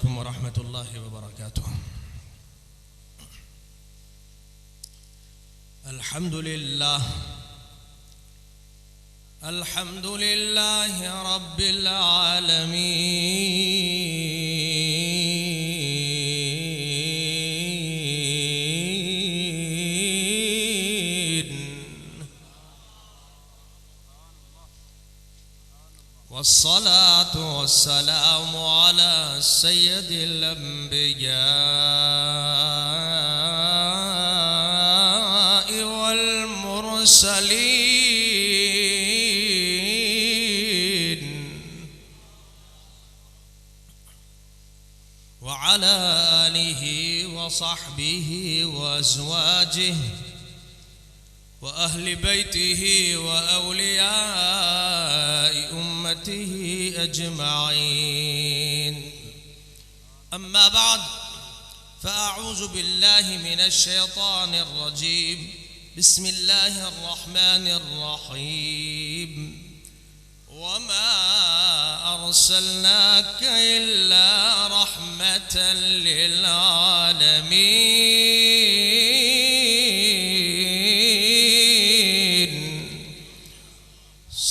अलैकुम वरहमतुल्लाहि वबरकातुह। अल्हम्दुलिल्लाह अल्हम्दुलिल्लाहि रब्बिल आलमीन वस्सलातु वस्सलामु अला सय्यदिल अंबियाइ वल मुरसलीन व अला आलिहि व सहबिहि व अज़वाजिहि व अहली बैतिहि व औलियाइ उम्मतिहि अजमाइन। अम्मा बाद फ़अऊज़ु बिल्लाहि मिनश शैतानिर रजीम। बिस्मिल्लाहिर रहमानिर रहीम। वमा अर्सलनाका इल्ला रहमतन लिल आलमीन।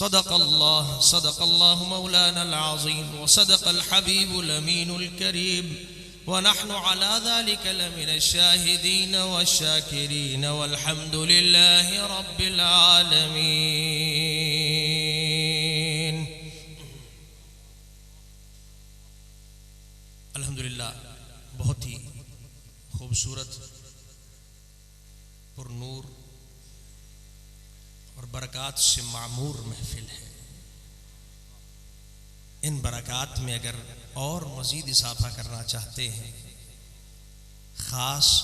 सदक़ल्लाहु मौलानल अज़ीम व सदक़ल हबीबुल अमीनुल करीम व नहनु अला ज़ालिका लमिनश शाहिदीन वश्शाकिरीन वल्हम्दुलिल्लाहि रब्बिल आलमीन। अल्हम्दुलिल्लाह, बहुत ही खूबसूरत पुरनूर और बरक़ात से मामूर महफिल है। इन बरक़ात में अगर और मज़ीद इजाफ़ा करना चाहते हैं, ख़ास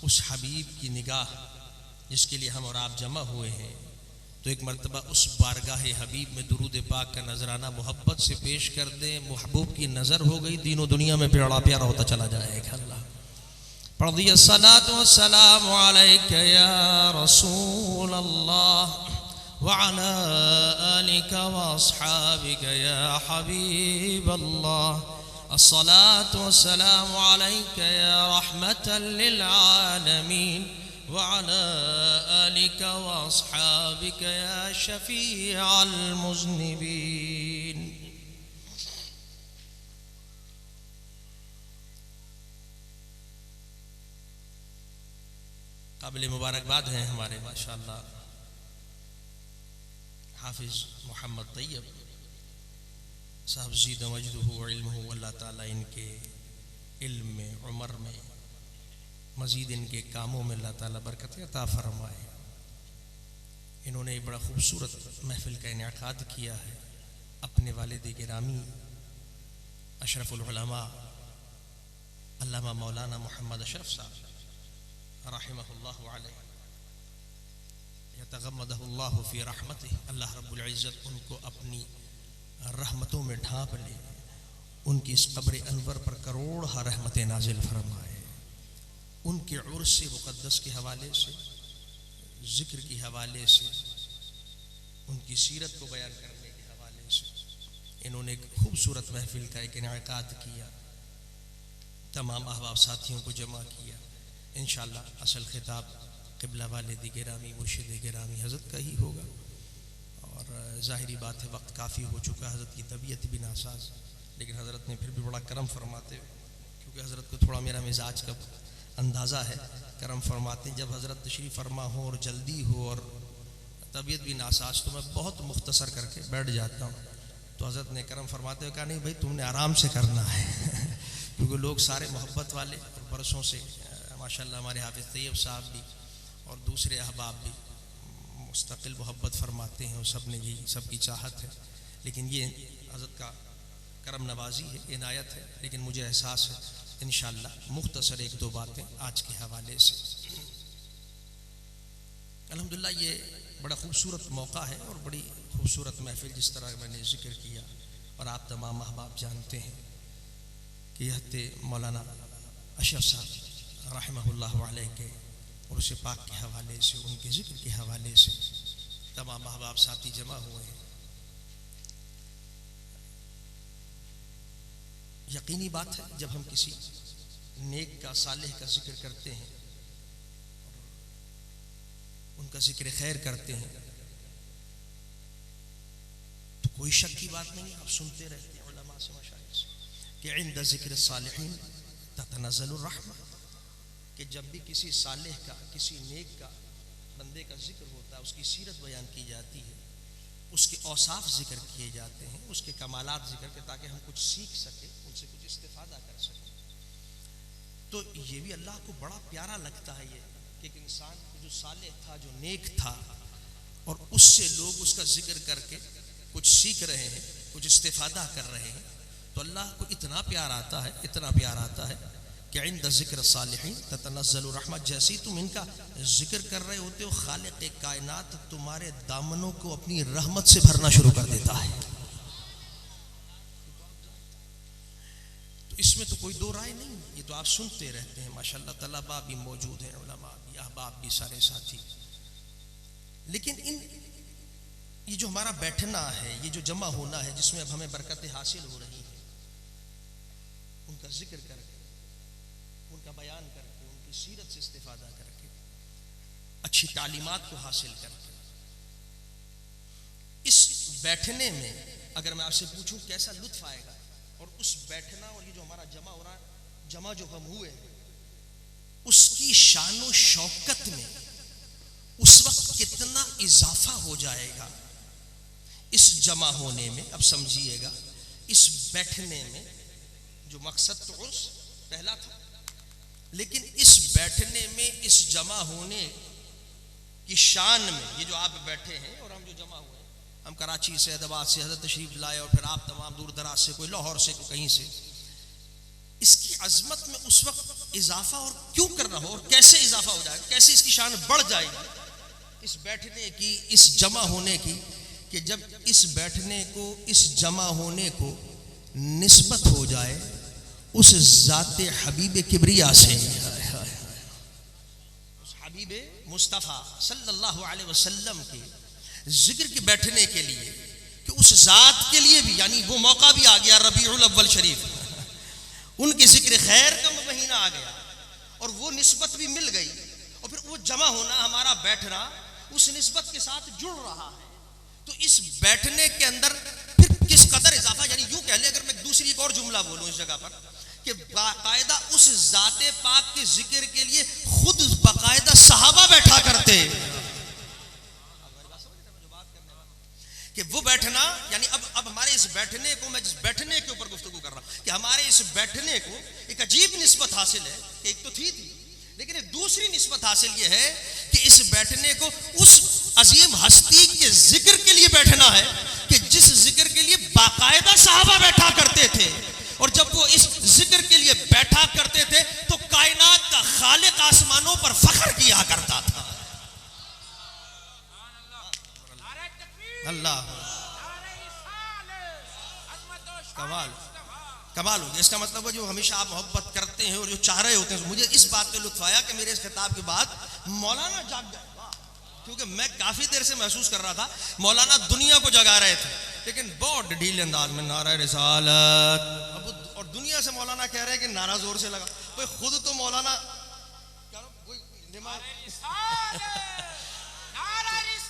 उस हबीब की निगाह जिसके लिए हम और आप जमा हुए हैं, तो एक मरतबा उस बारगाह हबीब में दुरूद पाक का नजराना मोहब्बत से पेश कर दें। महबूब की नज़र हो गई, दीनों दुनिया में प्यारा प्यारा होता चला जाएगा। अल्लाह पढ़ दिया सलातो सलामु अलैका या रसूल अल्लाह व अला आलिका व अस्हाबिका या हबीब अल्लाह। अस्सलातु वस्सलामु अलैका या रहमतन लिल आलमीन व अला आलिका व अस्हाबिका या शफीअल मुज़निबीन। काबिल मुबारकबाद हैं हमारे माशाअल्लाह हाफिज़ मोहम्मद तैयब साहब ज़ीद मजदहू व इल्मुहू। अल्लाह ताला इनके इल्म में, उम्र में, मज़ीद इनके कामों में अल्लाह ताला बरकत अता फरमाए। इन्होंने एक बड़ा खूबसूरत महफिल का इनेकाद किया है। अपने वालिद गिरामी अशरफुल उलमा अल्लामा मौलाना मोहम्मद अशरफ साहब रहमतुल्लाहि अलैहि यतगम्मदहुल्लाहु फ़ी रहमतिही। अल्लाह रब्बुल इज़्ज़त उनको अपनी रहमतों में ढांप ले, उनकी इस कब्र अनवर पर करोड़ रहमतें नाजिल फरमाए। उनके उर्स मुक़द्दस के हवाले से, ज़िक्र के हवाले से, उनकी सीरत को बयान करने के हवाले से इन्होंने एक खूबसूरत महफिल का एक इनेकाद किया। तमाम अहबाब साथियों को जमा किया। इंशाअल्लाह असल खिताब क़िबला वालिद गिरामी मुर्शिद गिरामी हज़रत का ही होगा। और ज़ाहिरी बात है वक्त काफ़ी हो चुका है, हज़रत की तबीयत भी नासाज, लेकिन हज़रत ने फिर भी बड़ा करम फरमाते हुए, क्योंकि हज़रत को थोड़ा मेरा मिजाज का अंदाज़ा है, करम फरमाते हैं। जब हज़रत तशरीफ़ फरमा हो और जल्दी हो और तबीयत भी नासाज, तो मैं बहुत मुख्तसर करके बैठ जाता हूँ। तो हज़रत ने करम फरमाते हुए कहा, नहीं भाई तुमने आराम से करना है क्योंकि लोग सारे मोहब्बत वाले और बरसों से माशाअल्लाह हमारे हाफिज़ तैयब साहब भी और दूसरे अहबाब भी मुस्तकिल मोहब्बत फरमाते हैं और सब ने यही सबकी चाहत है। लेकिन ये हज़रत का करम नवाजी है, इनायत है। लेकिन मुझे एहसास है इंशाअल्लाह मुख्तसर एक दो बातें आज के हवाले से। अल्हम्दुलिल्लाह ये बड़ा खूबसूरत मौका है और बड़ी खूबसूरत महफिल, जिस तरह मैंने जिक्र किया और आप तमाम अहबाब जानते हैं कि यह मौलाना अशरफ साहब रहमतुल्लाह अलैह के उर्स पाक के हवाले से, उनके ज़िक्र के हवाले से तमाम अहबाब साथी जमा हुए हैं। यकीनी बात है जब हम किसी नेक का सालेह का जिक्र करते हैं, उनका जिक्र खैर करते हैं, तो कोई शक की बात नहीं। आप सुनते रहते हैं उलमा से, मशाइख से, कि इंद जिक्र सालिहीन ततनज़्ज़लुर रहमा, कि जब भी किसी सालेह का, किसी नेक का, बंदे का जिक्र होता है, उसकी सीरत बयान की जाती है, उसके औसाफ जिक्र किए जाते हैं, उसके कमालात जिक्र के, ताकि हम कुछ सीख सके, उनसे कुछ इस्तिफादा कर सकें। तो ये भी अल्लाह को बड़ा प्यारा लगता है ये, कि एक इंसान जो सालेह था, जो नेक था, और उससे लोग उसका जिक्र करके कुछ सीख रहे हैं, कुछ इस्तिफादा कर रहे हैं, तो अल्लाह को इतना प्यार आता है, इतना प्यार आता है कि इंद जिक्र सालिहीन ततनज़्ज़लुर रहमा, जैसे ही तुम इनका जिक्र कर रहे होते हो, खालिक़ कायनात तुम्हारे दामनों को अपनी रहमत से भरना शुरू कर देता है। तो इसमें तो कोई दो राय नहीं, ये तो आप सुनते रहते हैं माशाअल्लाह। तलबा भी मौजूद हैं, उलमा भी, अहबाब भी, सारे साथी। लेकिन ये जो हमारा बैठना है, ये जो जमा होना है, जिसमें अब हमें बरकतें हासिल हो रही हैं, उनका जिक्र करके, उनका बयान करके, उनकी सीरत से इस्तिफादा करके, अच्छी तालीमात को हासिल करके, इस बैठने में अगर मैं आपसे पूछूं कैसा लुत्फ आएगा, और उस बैठना और ये जो हमारा जमा हो रहा है, जमा जो हम हुए हैं, उसकी शानो शौकत में उस वक्त कितना इजाफा हो जाएगा इस जमा होने में। अब समझिएगा, इस बैठने में जो मकसद तो उस पहला था, लेकिन इस बैठने में, इस जमा होने की शान में, ये जो आप बैठे हैं और हम जो जमा हुए हैं, हम कराची से, हैदराबाद से हज़रत तशरीफ लाए, और फिर आप तमाम दूर दराज से, कोई लाहौर से, कोई कहीं से, इसकी अजमत में उस वक्त इजाफा और क्यों कर रहा हो, और कैसे इजाफा हो जाएगा, कैसे इसकी शान बढ़ जाएगी इस बैठने की, इस जमा होने की, कि जब इस बैठने को, इस जमा होने को निस्बत हो जाए उस ज़ाते हबीब किबरिया से, उस हबीब मुस्तफ़ा सल्लल्लाहु अलैहि वसल्लम के जिक्र के बैठने के लिए, कि उस ज़ात के लिए भी, यानी वो मौका भी आ गया, रबीउल अव्वल शरीफ, उनके जिक्र खैर का महीना आ गया, और वो निस्बत भी मिल गई, और फिर वो जमा होना, हमारा बैठना उस निस्बत के साथ जुड़ रहा है। तो इस बैठने के अंदर फिर किस कदर इजाफा, यानी यूं कह ले, अगर मैं दूसरी एक और जुमला बोलूं इस जगह पर, कि बाकायदा उस ज़ाते पाक के जिक्र के लिए खुद बाकायदा सहाबा बैठा करते, कि वो बैठना, यानी अब हमारे इस बैठने को, मैं जिस बैठने के ऊपर गुफ्तगू कर रहा हूं, कि हमारे इस बैठने को एक अजीब निस्बत हासिल है, कि एक तो थी, लेकिन एक दूसरी निस्बत हासिल ये है कि इस बैठने को उस अजीम हस्ती के जिक्र के लिए बैठना है, कि जिस जिक्र के लिए बाकायदा सहाबा बैठा करते थे, और जब वो इस जिक्र के लिए बैठा करते थे तो कायनात का खालिक आसमानों पर फख्र किया करता था। अल्लाह, कमाल कमाल हो गया। इसका मतलब है जो हमेशा आप मोहब्बत करते हैं और जो चाह रहे होते हैं, मुझे इस बात पे लुत्फ आया कि मेरे इस खिताब के बाद मौलाना जाग गए, क्योंकि मैं काफी देर से महसूस कर रहा था मौलाना दुनिया को जगा रहे थे, लेकिन बहुत ढीले अंदाज में नारा रिसालत, और दुनिया से मौलाना कह रहे हैं कि नारा जोर से लगा, कोई खुद तो मौलाना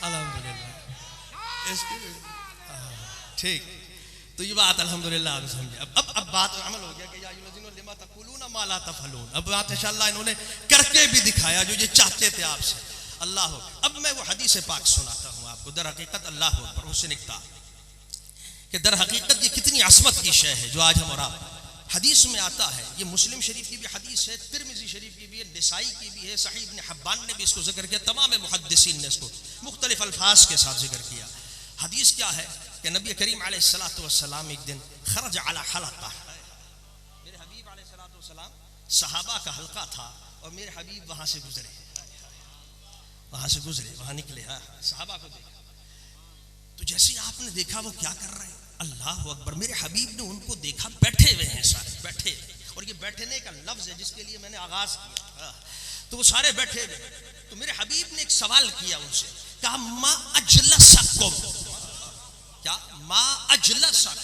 अल्हम्दुलिल्लाह, ठीक, तो ये बात अल्हम्दुलिल्लाह आप समझे। अब बात अमल हो गया कि या युलज़िनु लिमा तक़ूलूना मा ला तफ़अलून, अब बात इंशाअल्लाह इन्होंने करके भी दिखाया जो ये चाहते थे आपसे। अल्लाह हो। अब मैं वो हदीस पाक सुनाता हूँ आपको, दर हकीकत अल्लाह हो पर उससे निकता कि दर हकीकत ये कितनी असमत की शय है जो आज हम और आप, हदीस में आता है, ये मुस्लिम शरीफ की भी हदीस है, तिरमिज़ी शरीफ की भी है, निसाई की भी है, सही इब्न हिब्बान ने भी इसको जिक्र किया, तमाम मुहद्दिसीन ने इसको मुख्तलिफ अल्फाज के साथ जिक्र किया। हदीस क्या है कि नबी करीम अलैहिस्सलातु वस्सलाम एक दिन खरज अला हलका, मेरे हबीब अलैहिस्सलातु वस्सलाम, सहाबा का हल्का था और मेरे हबीब वहां से गुजरे, वहां निकले, सहाबा को देखा, तो जैसे आपने देखा वो क्या कर रहे हैं, अल्लाह अकबर, मेरे हबीब ने उनको देखा बैठे हुए हैं, सारे बैठे, और ये बैठने का लफ्ज है जिसके लिए मैंने आगाज किया, तो वो सारे बैठे हुए, तो मेरे हबीब ने एक सवाल किया उनसे, कहा मा अजलसकुम, क्या मा अजलसकुम,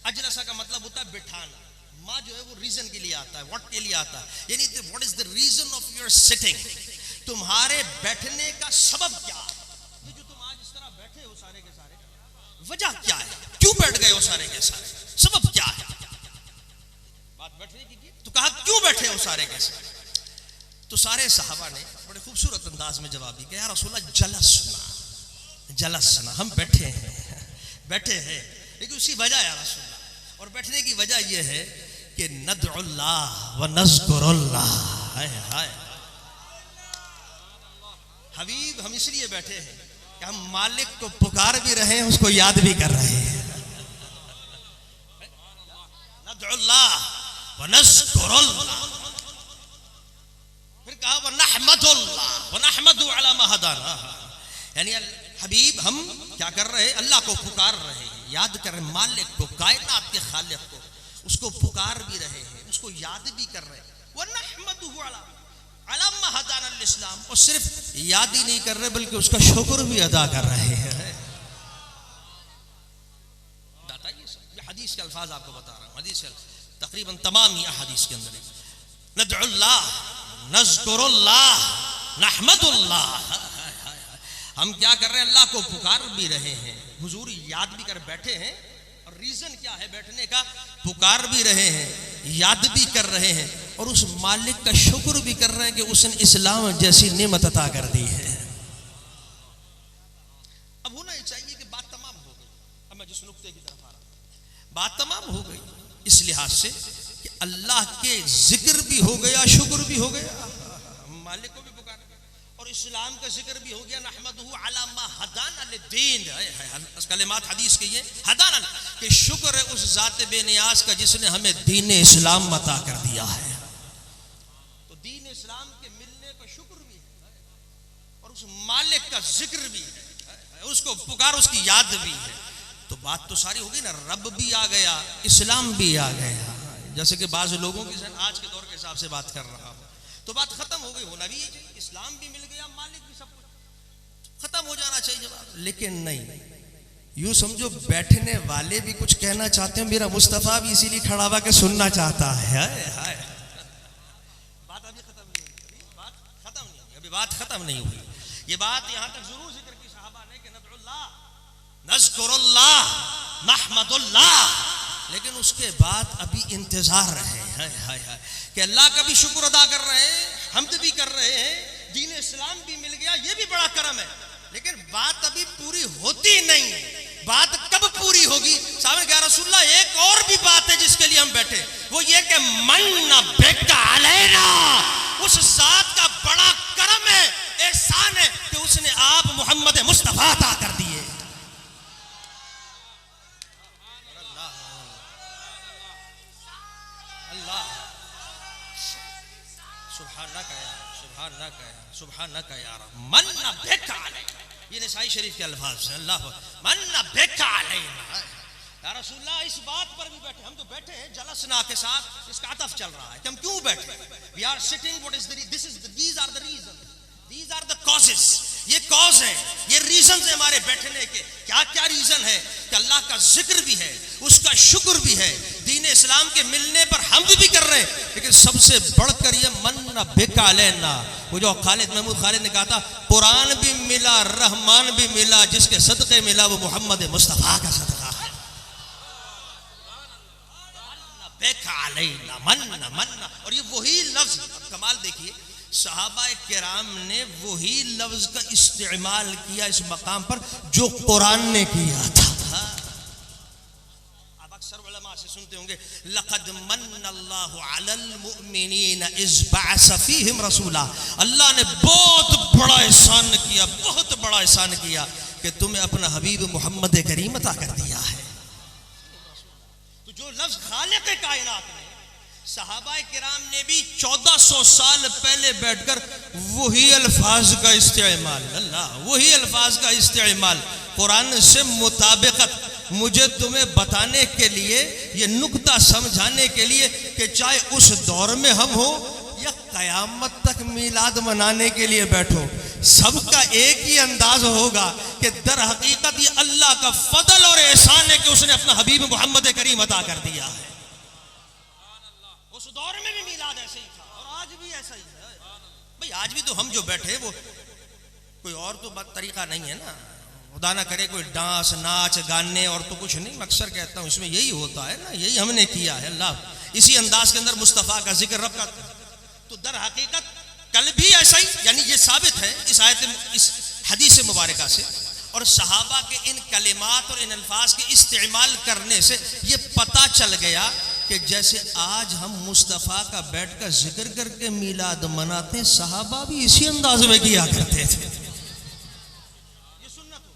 अजलसा का मतलब होता है बिठाना, माँ जो है वो रीजन के लिए आता है, व्हाट के लिए आता है, यानी what is the reason of your sitting, तुम्हारे बैठने का सबब क्या है। ये जो तुम आज इस तरह बैठे हो सारे के सारे, वजह क्या है, क्यों बैठ गए हो सारे के सारे, सबब क्या है। बात बैठने की तो कहा क्यों बैठे हो सारे के सारे। तो सारे सहाबा ने बड़े खूबसूरत अंदाज में जवाब दिया, या रसूलल्लाह जलसना, हम बैठे हैं लेकिन उसी वजह या रसूलल्लाह, और बैठने की वजह यह है कि नदउल्लाह व नज़कुरुल्लाह। हाय हाय हबीब, हम इसलिए बैठे हैं कि हम मालिक को पुकार भी रहे हैं, उसको याद भी कर रहे हैं। नदउल्लाह व नज़कुरुल्लाह, फिर कहा व नहमदुल्लाह व नहमदु अला मा हदाना, यानी हबीब हम क्या कर रहे हैं, अल्लाह को पुकार रहे हैं, याद कर रहे हैं, मालिक को, कायनात के खालिक को, उसको पुकार भी रहे हैं, उसको याद भी कर रहे हैं। व नहमदुहु अला मा हदाना अल इस्लाम, और सिर्फ याद ही नहीं कर रहे बल्कि उसका शुक्र भी अदा कर रहे हैं। ये हदीस के अल्फाज आपको बता रहा हूँ, हदीस तकरीबन तमाम ही हदीस के अंदर, नदउल्लाह नज़कुरुल्लाह नहमदुल्लाह, हम क्या कर रहे हैं, अल्लाह को पुकार भी रहे हैं, हुजूर याद भी कर बैठे हैं, और रीजन क्या है बैठने का, पुकार भी रहे हैं, याद भी कर रहे हैं, और उस मालिक का शुक्र भी कर रहे हैं कि उसने इस्लाम जैसी नेमत अता कर दी है। अब होना ही चाहिए कि बात तमाम हो गई। अब मैं जिस नुक्ते की तरफ आ रहा हूं, बात तमाम हो गई इस लिहाज से कि अल्लाह के जिक्र भी हो गया, शुक्र भी हो गया, मालिक को भी पुकार, और इस्लाम का जिक्र भी हो गया, नहमदुहु अला मा हदाना लिद्दीन। कलिमात हदीस के ये हदाना, कि शुक्र है उस जात बेनियाज का जिसने हमें दीन इस्लाम अता कर दिया है। तो दीन इस्लाम के मिलने का शुक्र भी है, और उस मालिक का जिक्र भी है, उसको पुकार, उसकी याद भी है। तो बात तो सारी होगी ना, रब भी आ गया, इस्लाम भी आ गया। जैसे कि बाज़ लोगों की आज के दौर के हिसाब से बात कर रहा हूं, तो बात खत्म हो गई, होना भी चाहिए, इस्लाम भी मिल गया, मालिक भी, सब कुछ खत्म हो जाना चाहिए जवाब। लेकिन नहीं, यूं समझो बैठने वाले भी कुछ कहना चाहते हैं, मेरा मुस्तफा भी इसीलिए खड़ा हुआ के सुनना चाहता है। हाय बात अभी खत्म नहीं हुई, बात खत्म नहीं हुई, अभी बात खत्म नहीं हुई। ये बात यहां तक जरूर जिक्र की सहाबा ने कि नदउल्लाह नज़कुरुल्लाह नहमदुल्लाह, लेकिन उसके बाद अभी इंतजार है कि अल्लाह का भी शुक्र अदा कर रहे हैं, हमद भी कर रहे हैं, दीन इस्लाम भी मिल गया, ये भी बड़ा करम है। लेकिन बात अभी पूरी होती नहीं है। बात कब पूरी होगी? साहब ने कहा रसूलल्लाह एक और भी बात है जिसके लिए हम बैठे, वो ये कि मन बेका अलैना, उस जात का बड़ा करम है, एहसान है कि उसने आप मोहम्मद मुस्तफा अता कर दिए। सुभानक या रब मन बेका अलैना, ये निसाई शरीफ के अल्फाज हैं। अल्लाह मन बेका अलैना, या रसूलल्लाह इस बात पर भी बैठे, हम तो बैठे हैं जलसना के साथ, इसका अतफ चल रहा है कि हम क्यों बैठे। We are sitting, what is the, this is, these are the reason, these are the causes, ये कॉज है, ये रीजन है हमारे बैठने के। क्या क्या रीजन है? कि अल्लाह का जिक्र भी है, उसका शुक्र भी है, दीन इस्लाम के मिलने पर हमद भी कर रहे हैं, लेकिन सबसे बढ़कर ये मन बेका अलैना, वो जो खालिद महमूद खालिद ने कहा था, कुरान भी मिला, रहमान भी मिला, जिसके सदक़े मिला वो मोहम्मद मुस्तफ़ा का सदका है। बेका अलैना मन्ना मन्ना, और ये वही लफ्ज, कमाल देखिए, सहाबा किराम ने वही लफ्ज का इस्तेमाल किया इस मकाम पर जो कुरान ने किया था। आप अक्सर उलमा से सुनते होंगे, लक़द मन्नल्लाहु अलल मुमिनीन इज़ बअस फ़ीहिम रसूला, अल्लाह ने बहुत बड़ा एहसान किया, बहुत बड़ा एहसान किया कि तुम्हें अपना हबीब मोहम्मद करीम अता कर दिया है। तो जो लफ्ज खालिक़ कायनात ने, सहाबा किराम ने भी 1400 साल पहले बैठकर वही अल्फाज का इस्तेमाल, अल्लाह वही अल्फाज का इस्तेमाल, कुरान से मुताबिकत, मुझे तुम्हें बताने के लिए, ये नुक्ता समझाने के लिए कि चाहे उस दौर में हम हो या कयामत तक मिलाद मनाने के लिए बैठो, सबका एक ही अंदाज होगा कि दर हकीकत ये अल्लाह का फजल और एहसान है कि उसने अपना हबीब मोहम्मद करीम अता कर दिया है। दौर में भी मीलाद ऐसे ही था और आज भी ऐसा ही है भाई। आज भी तो हम जो बैठे वो कोई और तो तरीका नहीं है ना, खुदा ना करे कोई डांस नाच गाने और तो कुछ नहीं। मैं अक्सर कहता हूँ इसमें यही होता है ना, यही हमने किया है। अल्लाह इसी अंदाज के अंदर मुस्तफ़ा का जिक्र रब का, तो दर हकीकत कल भी ऐसा ही, यानी ये साबित है इस आयत इस हदीस मुबारका से और सहाबा के इन कलिमात और इन अल्फाज के इस्तेमाल करने से ये पता चल गया कि जैसे आज हम मुस्तफ़ा का बैठ कर जिक्र करके मीलाद मनाते, सहाबा भी इसी अंदाज में किया करते थे। ये सुन्नत हो,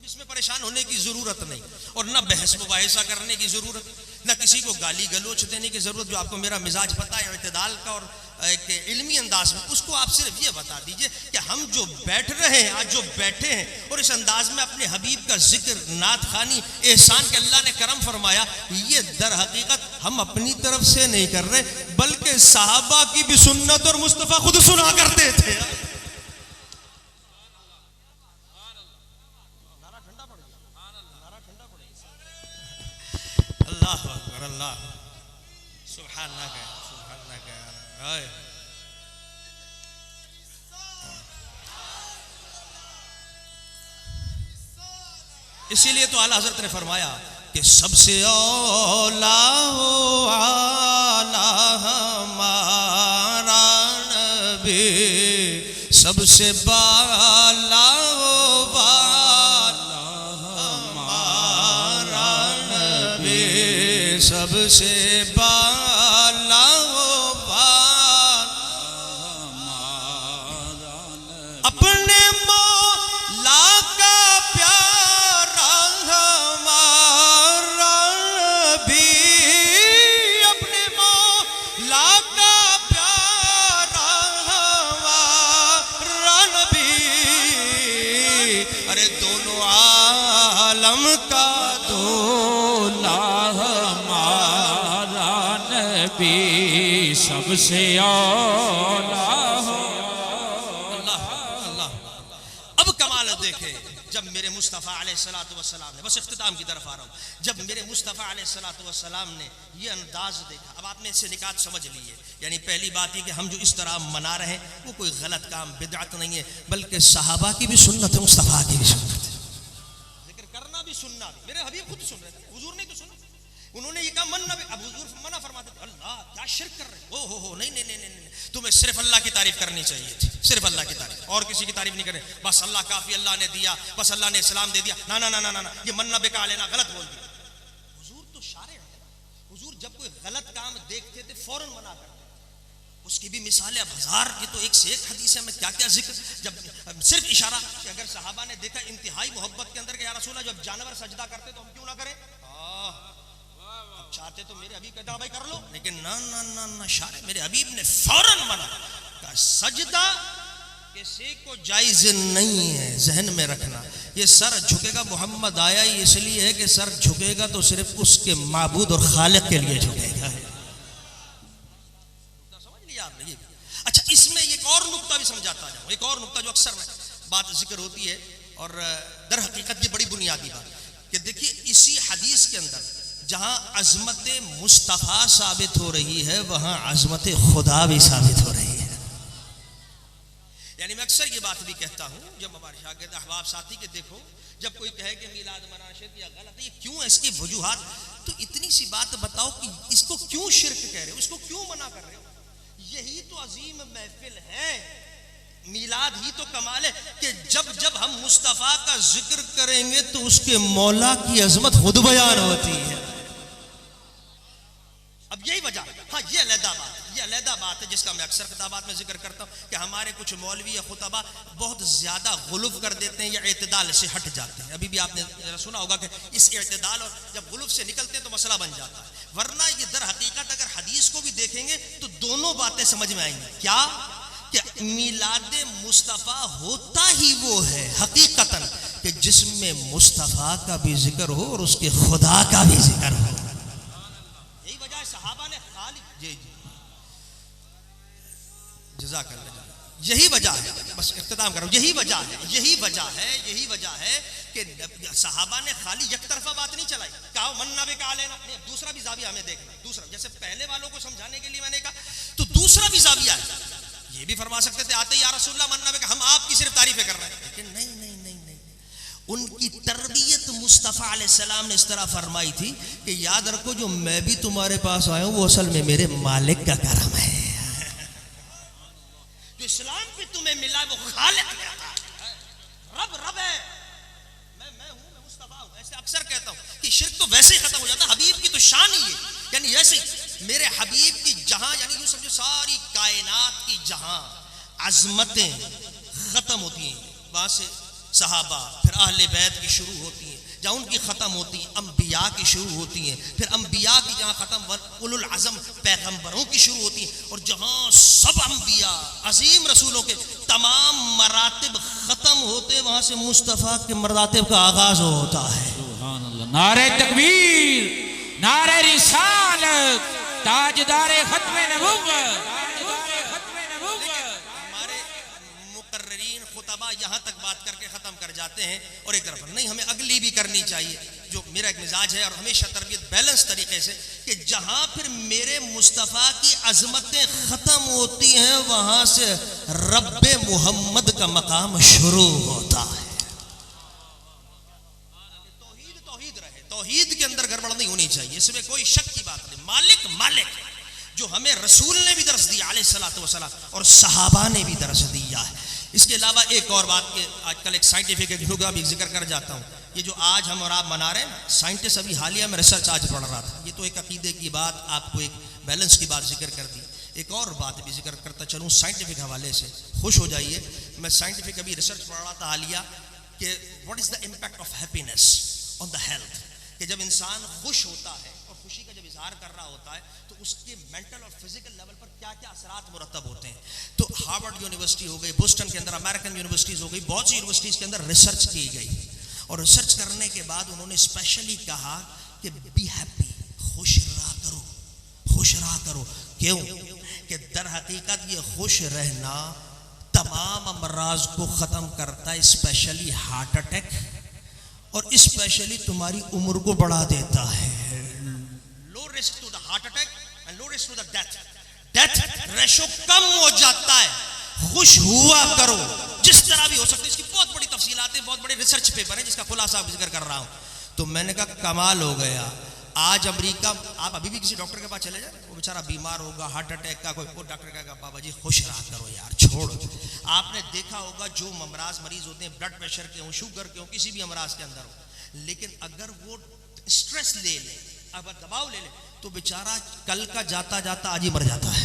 इसमें परेशान होने की जरूरत नहीं और ना बहस मुबाहिसा करने की जरूरत, ना किसी को गाली गलोच देने की जरूरत। जो आपको मेरा मिजाज पता है इत्तेदाल का और एक इल्मी अंदाज में, उसको आप सिर्फ ये बता दीजिए कि हम जो बैठ रहे हैं, आज जो बैठे हैं और इस अंदाज में अपने हबीब का जिक्र, नात खानी, एहसान के अल्लाह ने करम फरमाया, ये दर हकीकत हम अपनी तरफ से नहीं कर रहे, बल्कि सहाबा की भी सुन्नत और मुस्तफ़ा खुद सुना करते थे। अल्लाह अकबर, अल्लाह सुभान अल्लाह, सुभान अल्लाह। इसीलिए तो आला हज़रत ने फरमाया कि सबसे औला हो आला हमारा नबी, सबसे बाला हो बाला हमारा नबी, सबसे बाला हो बाला हमारा नबी, अपने मौला का प्यारा हमारा नबी, अपने मौला का प्यारा हमारा नबी, अरे दोनों आलम का दूल्हा हमारा नबी, सबसे औला हो। अल्लाह अल्लाह। अब कमाल देखे जब मेरे मुस्तफ़ा अलैहिस्सलातु वस्सलाम ने, बस इख्तिताम की तरफ आ रहा हूँ, जब मेरे मुस्तफ़ा अलैहिस्सलातु वस्सलाम ने ये अंदाज देखा, अब आपने इससे निकात समझ ली है। यानी पहली बात ये कि हम जो इस तरह मना रहे हैं वो कोई गलत काम बिदअत नहीं है, बल्कि सहाबा की भी सुन्नत है, मुस्तफ़ा की भी सुन्नत है। जिक्र करना भी सुनना भी, मेरे हबीब खुद सुन रहे थे, हुजूर नहीं तो सुना, उन्होंने ये कहा मन्ना भी, अब हुजूर मना फरमाते थे, अल्लाह क्या शिर्क कर रहे हो, नहीं नहीं नहीं नहीं, तुम्हें सिर्फ अल्लाह की तारीफ करनी चाहिए थी, सिर्फ अल्लाह की तारीफ, और किसी की तारीफ नहीं करनी, बस अल्लाह काफी, अल्लाह ने दिया, बस अल्लाह ने इस्लाम दे दिया, ना ना ना ना ना, ये मन्ना बेका लेना गलत बोल दिया। हुजूर तो शारे हैं, हुजूर जब कोई गलत काम देखते थे फौरन मना करते, उसकी भी मिसालें अब हजार, ये तो एक से एक हदीस है, मैं क्या क्या जिक्र, जब सिर्फ इशारा कि अगर सहाबा ने देखा इंतहाई मोहब्बत के अंदर, या रसूल जब जानवर सजदा करते तो हम क्यों ना करें, चाहते तो मेरे हबीब कहता भाई कर लो, लेकिन ना ना ना ना, शारे मेरे हबीब ने फौरन मना कहा, सजदा किसी को जायज नहीं है, जहन में रखना। ये सर झुकेगा, मोहम्मद आया ही इसलिए है कि सर झुकेगा तो सिर्फ उसके माबूद और खालिक के लिए झुकेगा। समझ लिया आपने ये? अच्छा, इसमें एक और नुक्ता भी समझाता जाऊं, एक और नुक्ता जो अक्सर में बात जिक्र होती है और दर हकीकत की बड़ी बुनियादी बात कि देखिए इसी हदीस के अंदर जहां अजमत मुस्तफ़ा साबित हो रही है, वहां अजमत खुदा भी साबित हो रही है। यानी मैं अक्सर ये बात भी कहता हूं जब हमारे शागिर्द अहबाब साथी के देखो, जब कोई कहे कि मीलाद मनाना शिर्क या गलत है, ये क्यों है, इसकी वजूहात, तो इतनी सी बात बताओ कि इसको क्यों शिर्क कह रहे हो, इसको क्यों मना कर रहे हो। यही तो अजीम महफिल है, मीलाद ही तो कमाल है कि जब जब हम मुस्तफ़ा का जिक्र करेंगे तो उसके मौला की अजमत खुद बयान होती है। अब यही वजह, हाँ ये अलहदा बात है जिसका मैं अक्सर किताबात में जिक्र करता हूँ कि हमारे कुछ मौलवी या खुतबा बहुत ज्यादा गुलूफ कर देते हैं या एतदाल से हट जाते हैं। अभी भी आपने सुना होगा कि इस एतदाल और जब गुलूफ से निकलते हैं तो मसला बन जाता है, वरना ये दर हकीकत अगर हदीस को भी देखेंगे तो दोनों बातें समझ में आएंगी। क्या कि मीलाद मुस्तफ़ा होता ही वो है हकीकतन कि जिसमें मुस्तफ़ा का भी जिक्र हो और उसके खुदा का भी जिक्र हो। सहाबा ने खाली जी जज़ाकल्लाह यही वजह है, बस इख्तिताम करो, यही वजह है कि सहाबा ने खाली एक तरफा बात नहीं चलाई, कहा मन्ना बे का लेना नहीं, दूसरा भी जाविया हमें देखना, दूसरा जैसे पहले वालों को समझाने के लिए मैंने कहा तो दूसरा भी जाविया है। ये भी फरमा सकते थे आते या रसूलल्लाह मन्ना बे का, हम आपकी सिर्फ तारीफें कर रहे हैं, लेकिन नहीं, उनकी तरबियत मुस्तफ़ा अलैहिस्सलाम ने इस तरह फरमाई थी कि याद रखो जो मैं भी तुम्हारे पास आया हूं वो असल में मेरे मालिक का करम है। जो इस्लाम पे तुम्हें मिला वो खालिक ने अता किया, रब है, मैं हूं, मैं मुस्तफ़ा हूं। ऐसे अक्सर कहता हूं कि शिर्क तो वैसे ही खत्म हो जाता, हबीब की तो शान ही है, यानी ऐसे मेरे हबीब की जहां, यानी यूं समझो सारी कायनात की जहां अजमतें खत्म होती हैं, वहां से सहाबा, फिर अहले बैत की शुरू होती हैं, जहाँ उनकी ख़त्म होती हैं अम्बिया की शुरू होती हैं, फिर अम्बिया की जहाँ ख़त्म उलुल आज़म पैगम्बरों की शुरू होती हैं, और जहाँ सब अम्बिया अजीम रसूलों के तमाम मरातिब ख़त्म होते वहाँ से मुस्तफ़ा के मरातिब का आगाज़ होता है। सुभान अल्लाह, नारे तकबीर, नारे रिसालत, ताजदारे खत्मे नबुव्वत। खुतबा यहाँ तक बात करके ख़त्म कर जाते हैं और एक तरफ नहीं, हमें अगली भी करनी चाहिए, जो मेरा एक मिजाज है और हमेशा तरबियत बैलेंस तरीके से, कि जहाँ फिर मेरे मुस्तफ़ा की अजमतें ख़त्म होती हैं वहाँ से रब्बे मोहम्मद का मकाम शुरू होता है। तौहीद रहे, तौहीद के अंदर गड़बड़ नहीं होनी चाहिए, इसमें कोई शक की बात नहीं। मालिक जो हमें रसूल ने भी दर्स दिया अलैहिस्सलातु वस्सलाम और सहाबा ने भी दर्स दिया है। इसके अलावा एक और बात के आजकल एक साइंटिफिक का भी जिक्र कर जाता हूँ, ये जो आज हम और आप मना रहे हैं, साइंटिस्ट अभी हालिया में रिसर्च आज पढ़ रहा था, ये तो एक अकीदे की बात, आपको एक बैलेंस की बात जिक्र कर दी। एक और बात भी जिक्र करता चलूँ साइंटिफिक हवाले से, खुश हो जाइए। मैं साइंटिफिक अभी रिसर्च पढ़ रहा था हालिया कि what is the impact of happiness on the health, कि जब इंसान खुश होता है और खुशी का जब इजहार कर रहा होता है तो उसके मेंटल और फिजिकल लेवल पर क्या क्या असरात मुरतब होते हैं। तो हार्वर्ड यूनिवर्सिटी हो गई, बोस्टन के अंदर अमेरिकन यूनिवर्सिटीज़ हो गई, बहुत सी यूनिवर्सिटीज़ के अंदर रिसर्च की गई, और रिसर्च करने के बाद उन्होंने स्पेशली कहा कि बी हैप्पी, खुश रहा करो। क्यों? कि दर हकीकत ये खुश रहना तमाम अमराज को ख़त्म करता है, स्पेशली हार्ट अटैक, और स्पेशली तुम्हारी उम्र को बढ़ा देता है। Low risk to the heart attack and low risk to the death ratio कम हो जाता है। खुश हुआ करो जिस तरह भी हो सकता है। इसकी बहुत बड़ी तफसीलात है, बहुत बड़े रिसर्च पेपर है जिसका खुलासा जिक्र कर रहा हूं। तो मैंने कहा कमाल हो गया। आज अमेरिका, आप अभी भी किसी डॉक्टर के पास चले जाए, वो बेचारा बीमार होगा हार्ट अटैक का, कोई वो डॉक्टर कहेगा बाबा जी खुश रहा करो यार, छोड़। आपने देखा होगा जो अमराज मरीज होते हैं, ब्लड प्रेशर के हों, शुगर के हों, किसी भी अमराज के अंदर हो, लेकिन अगर वो स्ट्रेस ले ले, अगर दबाव ले ले, तो बेचारा कल का जाता जाता आज ही मर जाता है।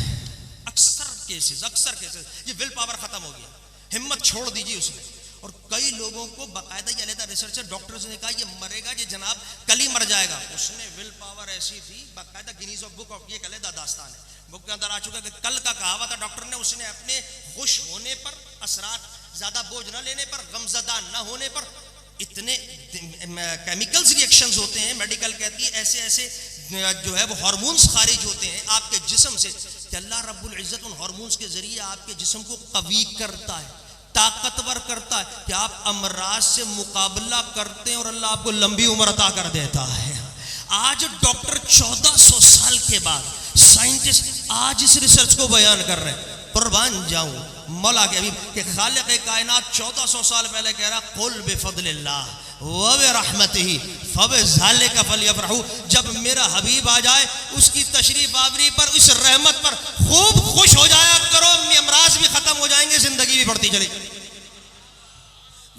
अक्सर केसेस ये विल पावर खत्म हो गया, हिम्मत छोड़ दीजिए उसने। और कई लोगों को बाकायदा ये अलग रिसर्चर डॉक्टर्स ने कहा ये मरेगा, ये जनाब कल ही मर जाएगा। उसने विल पावर ऐसी थी, बाकायदा गिनीज ऑफ बुक ऑफ, ये अलग दास्तान है, बुक के अंदर आ चुका कि कल का कहा हुआ था डॉक्टर ने, उसने अपने खुश होने पर, असरात ज्यादा बोझ न लेने पर, गमजदा न होने पर, इतने केमिकल्स रिएक्शंस होते हैं, मेडिकल कहती है ऐसे ऐसे जो है वो हार्मोन्स खारिज होते हैं आपके जिस्म से, कि अल्लाह रब्बुल इज्जत उन हार्मोन्स के जरिए आपके जिस्म को कवी करता है, ताकतवर करता है, कि आप अमराज से मुकाबला करते हैं और अल्लाह आपको लंबी उम्र अता कर देता है। आज डॉक्टर 1400 साल के बाद साइंटिस्ट आज इस रिसर्च को बयान कर रहे हैं। कुर्बान जाऊं मौला के अभी कि खालिक कायनात 1400 साल पहले कह रहा कुल बिफज़लिल्लाह व बिरहमतिही फबिज़ालिका फलयफ़रहू। जब मेरा हबीब आ जाए उसकी तशरीफ आवरी पर, इस रहमत पर खूब खुश हो जाया करो, अमराज भी खत्म हो जाएंगे, जिंदगी भी बढ़ती चलेगी।